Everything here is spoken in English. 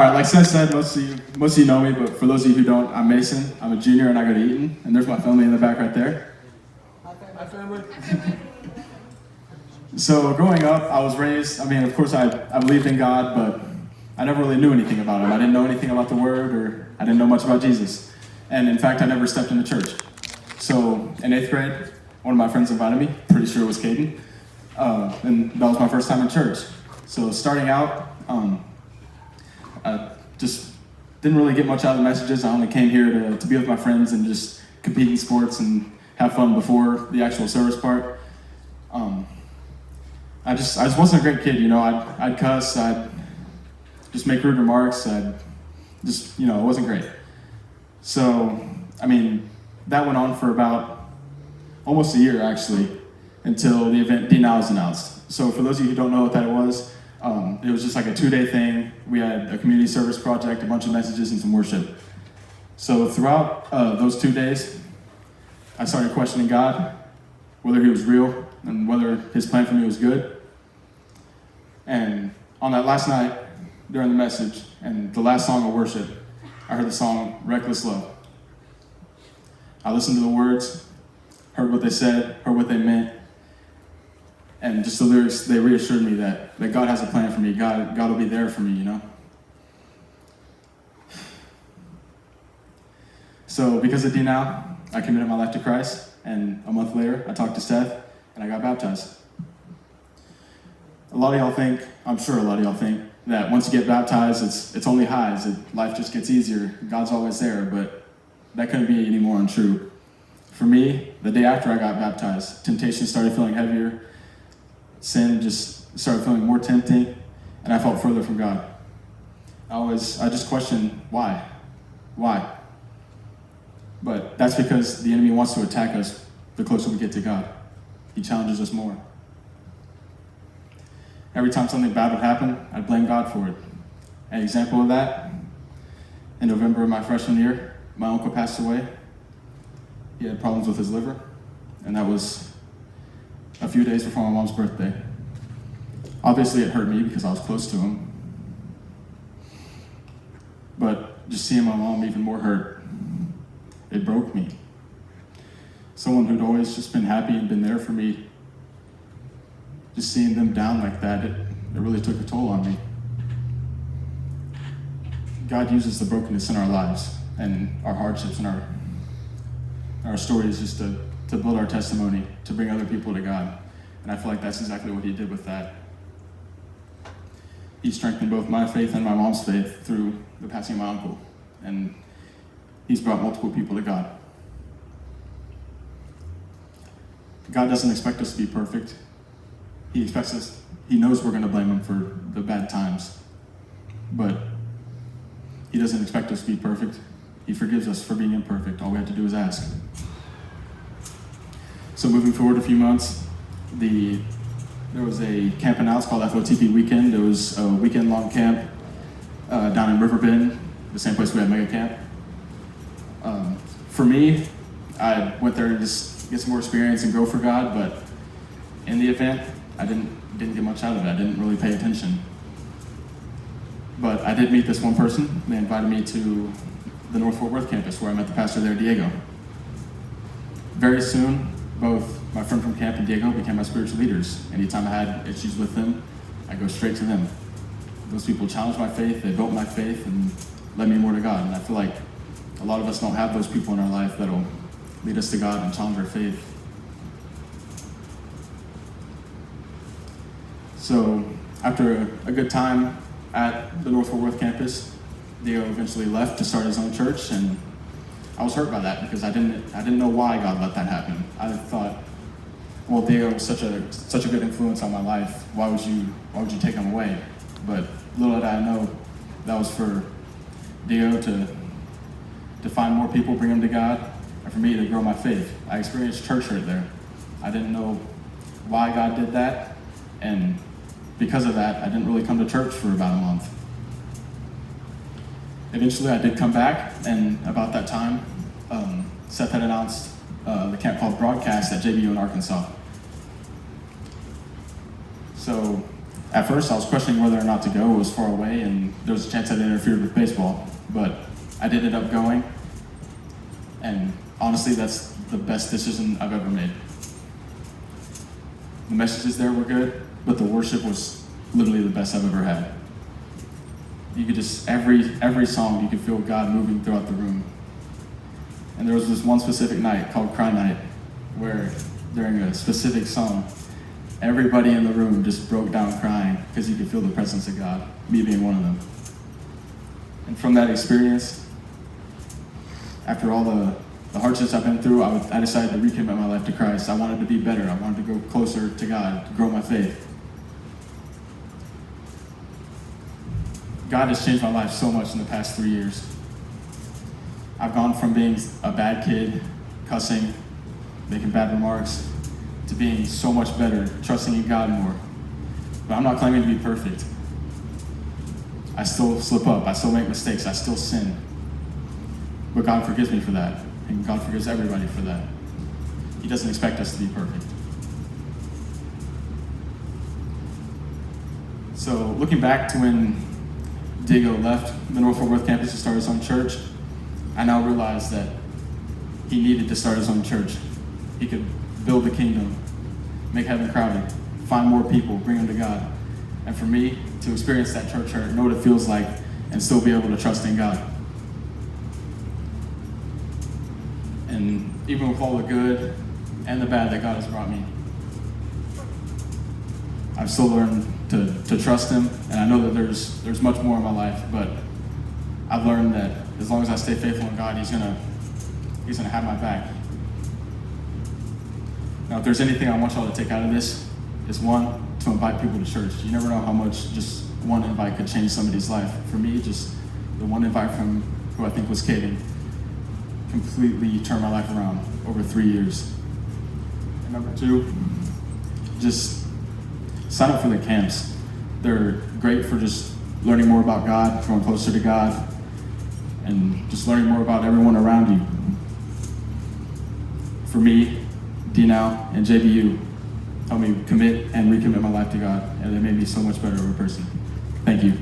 All right, like Seth said, most of you know me, but for those of you who don't, I'm Mason. I'm a junior and I go to Eaton, and there's my family in the back right there. Hi, family. So growing up, I was raised, of course I believed in God, but I never really knew anything about him. I didn't know anything about the Word, or I didn't know much about Jesus. And in fact, I never stepped into church. So in 8th grade, one of my friends invited me, pretty sure it was Caden, and that was my first time in church. So starting out, I just didn't really get much out of the messages. I only came here to be with my friends and just compete in sports and have fun before the actual service part. I just wasn't a great kid, I'd cuss, I'd just make rude remarks, it wasn't great. So, that went on for about almost a year, actually, until the event D-Now was announced. So for those of you who don't know what that was, it was just like a 2-day thing. We had a community service project, a bunch of messages, and some worship. So throughout those 2 days, I started questioning God, whether he was real and whether his plan for me was good. And on that last night, during the message and the last song of worship, I heard the song Reckless Love. I listened to the words, heard what they said, heard what they meant, and just the lyrics, they reassured me that God has a plan for me. God will be there for me, So because of D-Now, I committed my life to Christ, and a month later, I talked to Seth, and I got baptized. I'm sure a lot of y'all think, that once you get baptized, it's only highs, life just gets easier, God's always there, but that couldn't be any more untrue. For me, the day after I got baptized, temptation started feeling heavier, sin just started feeling more tempting, and I felt further from God. I just questioned why? But that's because the enemy wants to attack us the closer we get to God. He challenges us more. Every time something bad would happen, I'd blame God for it. An example of that, in November of my freshman year, my uncle passed away. He had problems with his liver, and that was a few days before my mom's birthday. Obviously, it hurt me because I was close to him. But just seeing my mom even more hurt, it broke me. Someone who'd always just been happy and been there for me, just seeing them down like that, it really took a toll on me. God uses the brokenness in our lives and our hardships and our stories just to build our testimony, to bring other people to God. And I feel like that's exactly what he did with that. He strengthened both my faith and my mom's faith through the passing of my uncle. And he's brought multiple people to God. God doesn't expect us to be perfect. He knows we're going to blame him for the bad times. But he doesn't expect us to be perfect. He forgives us for being imperfect. All we have to do is ask. So moving forward a few months, there was a camp announced called FOTP Weekend. It was a weekend-long camp down in Riverbend, the same place we had Mega Camp. For me, I went there to just get some more experience and grow for God, but in the event, I didn't get much out of it. I didn't really pay attention. But I did meet this one person. They invited me to the North Fort Worth campus where I met the pastor there, Diego. Very soon, both my friend from camp and Diego became my spiritual leaders. Anytime I had issues with them, I go straight to them. Those people challenged my faith, they built my faith, and led me more to God. And I feel like a lot of us don't have those people in our life that'll lead us to God and challenge our faith. So after a good time at the North Fort Worth campus, Diego eventually left to start his own church, and I was hurt by that because I didn't know why God let that happen. I thought, well, Diego was such a good influence on my life. Why would you take him away? But little did I know that was for Diego to find more people, bring them to God, and for me to grow my faith. I experienced church hurt there. I didn't know why God did that, and because of that, I didn't really come to church for about a month. Eventually, I did come back, and about that time, Seth had announced the camp called Broadcast at JBU in Arkansas. So At first, I was questioning whether or not to go. It was far away, and there was a chance I'd interfered with baseball. But I did end up going, and honestly, that's the best decision I've ever made. The messages there were good, but the worship was literally the best I've ever had. You could just, every song, you could feel God moving throughout the room. And there was this one specific night called Cry Night, where during a specific song, everybody in the room just broke down crying because you could feel the presence of God, me being one of them. And from that experience, after all the hardships I've been through, I decided to recommit my life to Christ. I wanted to be better. I wanted to go closer to God, to grow my faith. God has changed my life so much in the past 3 years. I've gone from being a bad kid, cussing, making bad remarks, to being so much better, trusting in God more. But I'm not claiming to be perfect. I still slip up, I still make mistakes, I still sin. But God forgives me for that, and God forgives everybody for that. He doesn't expect us to be perfect. So looking back to when Diego left the North Fort Worth campus to start his own church, I now realize that he needed to start his own church. He could build the kingdom, make heaven crowded, find more people, bring them to God. And for me, to experience that church hurt, know what it feels like, and still be able to trust in God. And even with all the good and the bad that God has brought me, I've still learned to trust Him, and I know that there's much more in my life, but I've learned that as long as I stay faithful in God, He's gonna have my back. Now, if there's anything I want y'all to take out of this, it's one, to invite people to church. You never know how much just one invite could change somebody's life. For me, just the one invite from who I think was Caden completely turned my life around over 3 years. And number two, just sign up for the camps. They're great for just learning more about God, growing closer to God, and just learning more about everyone around you. For me, DNOW and JBU helped me commit and recommit my life to God, and they made me so much better of a person. Thank you.